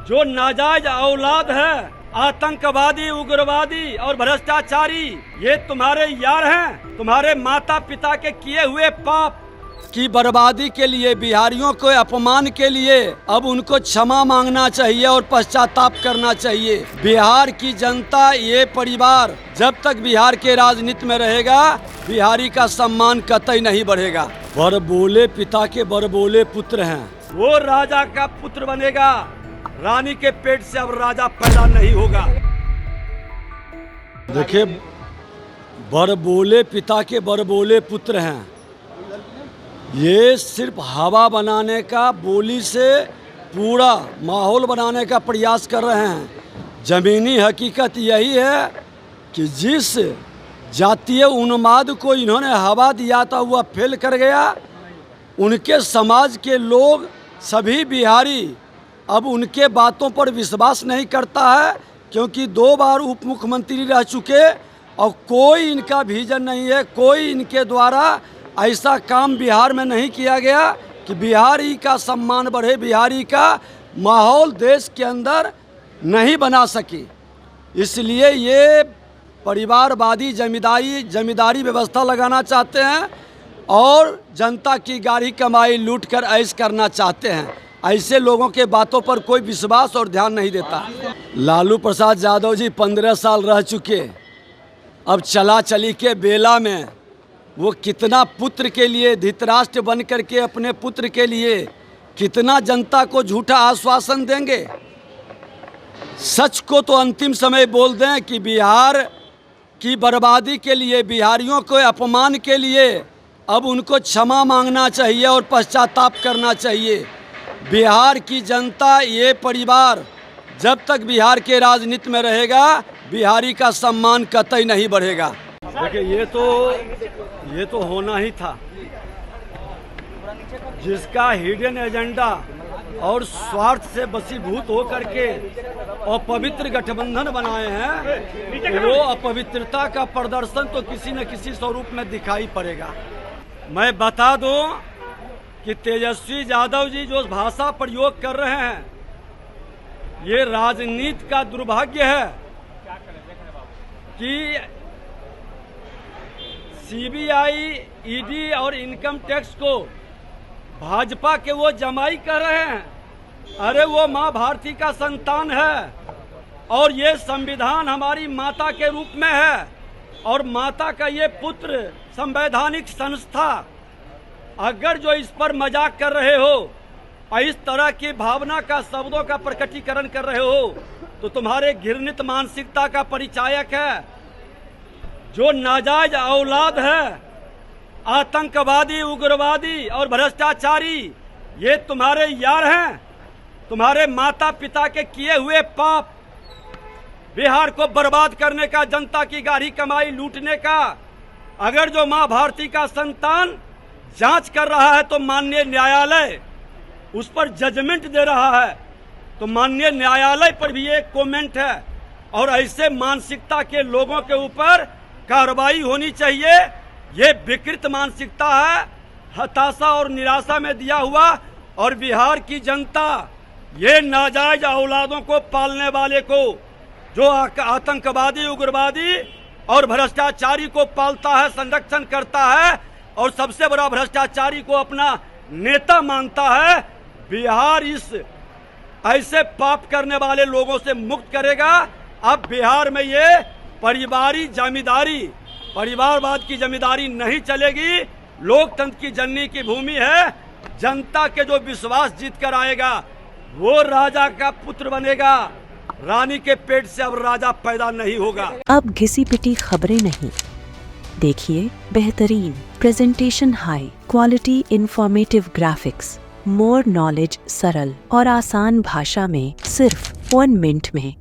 जो नाजायज औलाद है, आतंकवादी, उग्रवादी और भ्रष्टाचारी, ये तुम्हारे यार हैं। तुम्हारे माता पिता के किए हुए पाप की बर्बादी के लिए, बिहारियों को अपमान के लिए अब उनको क्षमा मांगना चाहिए और पश्चाताप करना चाहिए। बिहार की जनता, ये परिवार जब तक बिहार के राजनीति में रहेगा, बिहारी का सम्मान कतई नहीं बढ़ेगा। बड़बोले पिता के बड़बोले पुत्र हैं, वो राजा का पुत्र बनेगा। रानी के पेट से अब राजा पैदा नहीं होगा। देखिए, बड़बोले पिता के बड़बोले पुत्र हैं। ये सिर्फ हवा बनाने का, बोली से पूरा माहौल बनाने का प्रयास कर रहे हैं। जमीनी हकीकत यही है कि जिस जातीय उन्माद को इन्होंने हवा दिया था, वह फेल कर गया। उनके समाज के लोग, सभी बिहारी अब उनके बातों पर विश्वास नहीं करता है, क्योंकि 2 बार उप मुख्यमंत्री रह चुके और कोई इनका विजन नहीं है। कोई इनके द्वारा ऐसा काम बिहार में नहीं किया गया कि बिहारी का सम्मान बढ़े, बिहारी का माहौल देश के अंदर नहीं बना सके। इसलिए ये परिवारवादी जमींदारी व्यवस्था लगाना चाहते हैं और जनता की गाढ़ी कमाई लूट कर ऐश करना चाहते हैं। ऐसे लोगों के बातों पर कोई विश्वास और ध्यान नहीं देता। लालू प्रसाद यादव जी 15 साल रह चुके। अब चला चली के बेला में वो कितना पुत्र के लिए धृतराष्ट्र बन करके अपने पुत्र के लिए कितना जनता को झूठा आश्वासन देंगे। सच को तो अंतिम समय बोल दें कि बिहार की बर्बादी के लिए, बिहारियों को अपमान के लिए अब उनको क्षमा मांगना चाहिए और पश्चाताप करना चाहिए। बिहार की जनता, ये परिवार जब तक बिहार के राजनीति में रहेगा, बिहारी का सम्मान कतई नहीं बढ़ेगा। देखिए, ये तो होना ही था। जिसका हिडन एजेंडा और स्वार्थ से वशीभूत होकर के अपवित्र गठबंधन बनाए हैं, वो अपवित्रता का प्रदर्शन तो किसी न किसी स्वरूप में दिखाई पड़ेगा। मैं बता दूं कि तेजस्वी यादव जी जो भाषा प्रयोग कर रहे हैं, ये राजनीति का दुर्भाग्य है कि सीबीआई, ईडी और इनकम टैक्स को भाजपा के वो जमाई कर रहे हैं। अरे वो माँ भारती का संतान है और ये संविधान हमारी माता के रूप में है और माता का ये पुत्र संवैधानिक संस्था। अगर जो इस पर मजाक कर रहे हो, इस तरह की भावना का, शब्दों का प्रकटीकरण कर रहे हो, तो तुम्हारे घृणित मानसिकता का परिचायक है। जो नाजायज औलाद है, आतंकवादी, उग्रवादी और भ्रष्टाचारी, ये तुम्हारे यार हैं। तुम्हारे माता पिता के किए हुए पाप, बिहार को बर्बाद करने का, जनता की गाढ़ी कमाई लूटने का। अगर जो मां भारती का संतान जांच कर रहा है तो माननीय न्यायालय उस पर जजमेंट दे रहा है, तो माननीय न्यायालय पर भी एक कमेंट है और ऐसे मानसिकता के लोगों के ऊपर कार्रवाई होनी चाहिए। ये विकृत मानसिकता है, हताशा और निराशा में दिया हुआ। और बिहार की जनता, ये नाजायज औलादों को पालने वाले को, जो आतंकवादी, उग्रवादी और भ्रष्टाचारी को पालता है, संरक्षण करता है और सबसे बड़ा भ्रष्टाचारी को अपना नेता मानता है, बिहार इस ऐसे पाप करने वाले लोगों से मुक्त करेगा। अब बिहार में ये परिवारवाद की जमींदारी नहीं चलेगी। लोकतंत्र की जननी की भूमि है। जनता के जो विश्वास जीत कर आएगा, वो राजा का पुत्र बनेगा। रानी के पेट से अब राजा पैदा नहीं होगा। अब घिसी पिटी खबरें नहीं, देखिए बेहतरीन presentation, high quality informative graphics, more knowledge, सरल और आसान भाषा में सिर्फ 1 मिनट में।